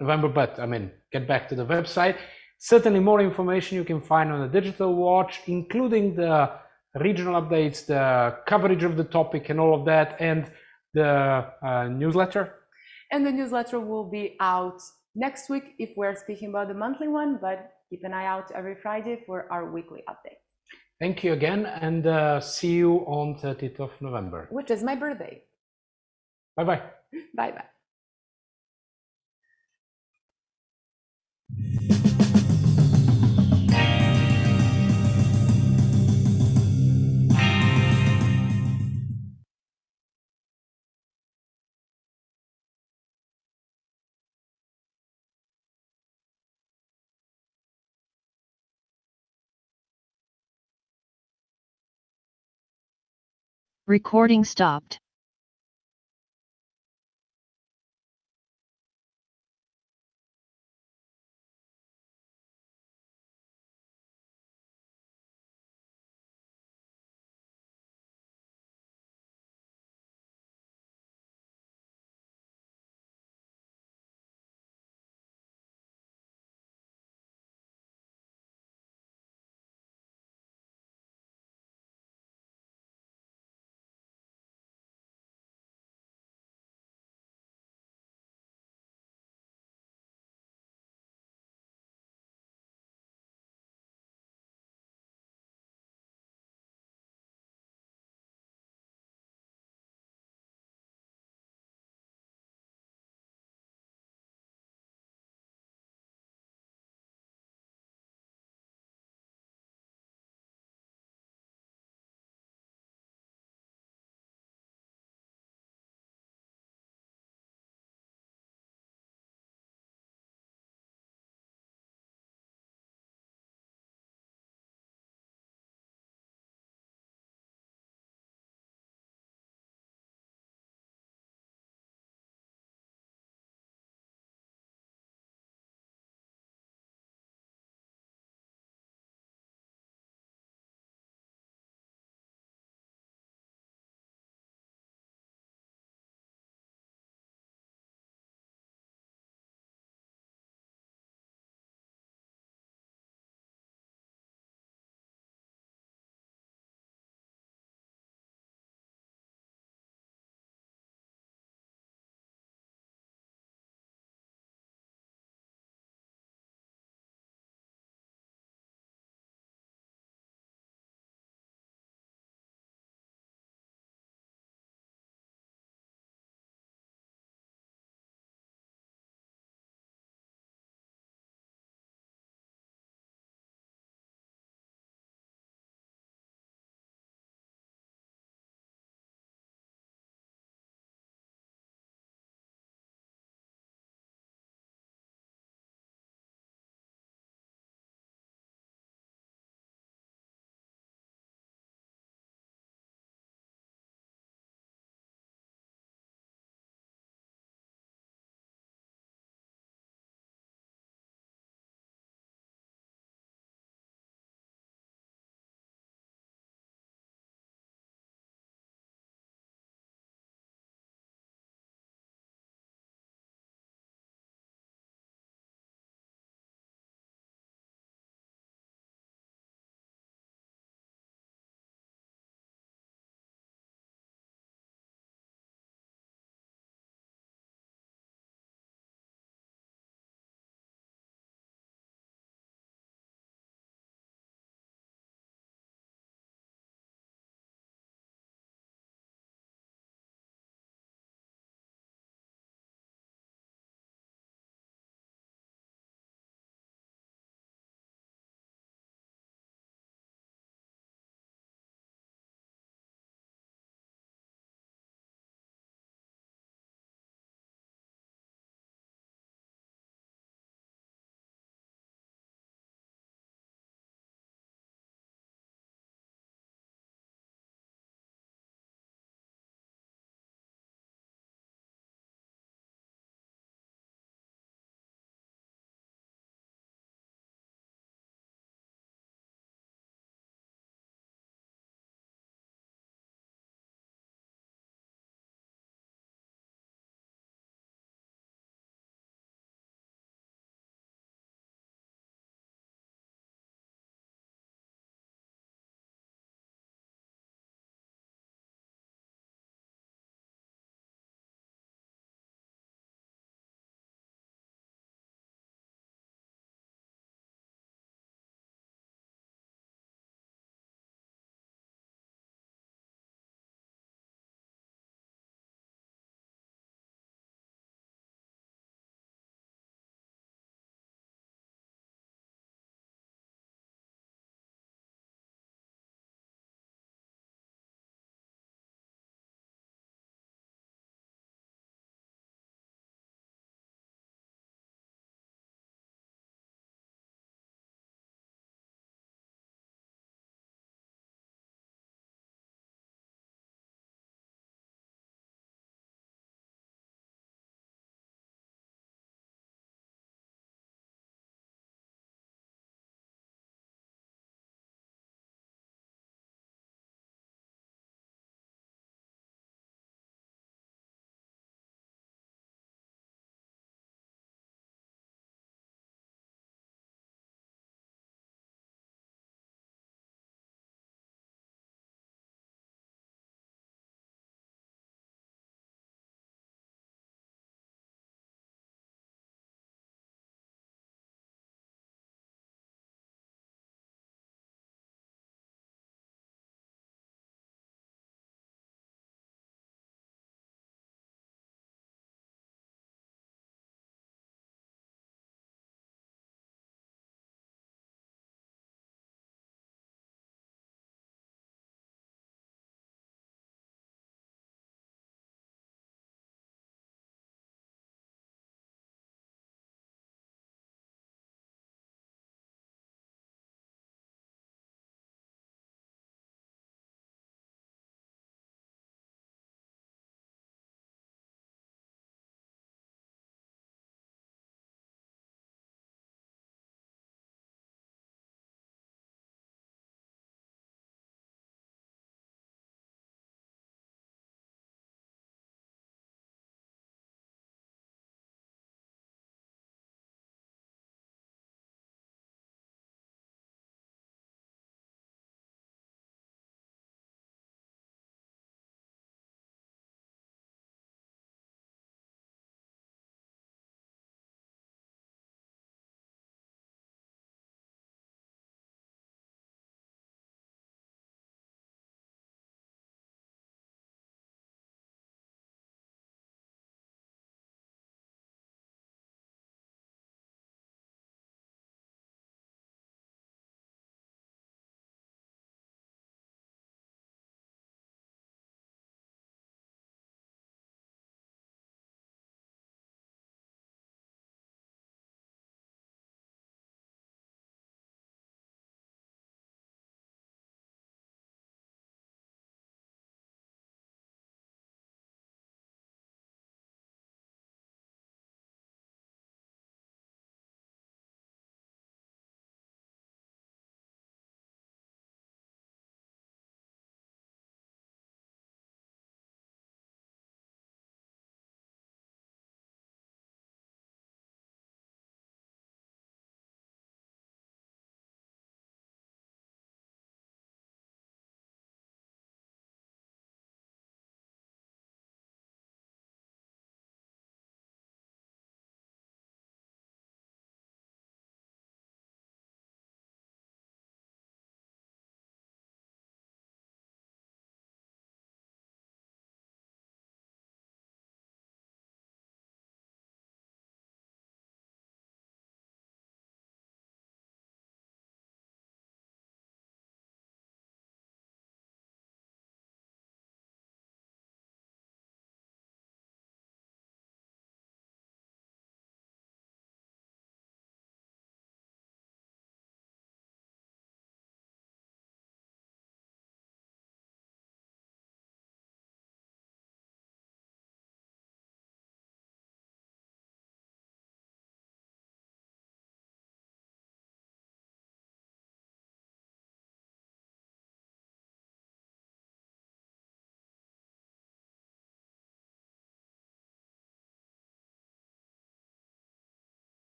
[SPEAKER 1] November, but I mean, get back to the website. Certainly more information you can find on the Digital Watch, including the regional updates, the coverage of the topic and all of that, and the newsletter.
[SPEAKER 6] And the newsletter will be out next week if we're speaking about the monthly one, but keep an eye out every Friday for our weekly update.
[SPEAKER 1] Thank you again, and see you on 30th of November.
[SPEAKER 6] Which is my birthday.
[SPEAKER 1] Bye-bye.
[SPEAKER 6] Bye-bye.
[SPEAKER 8] Recording stopped.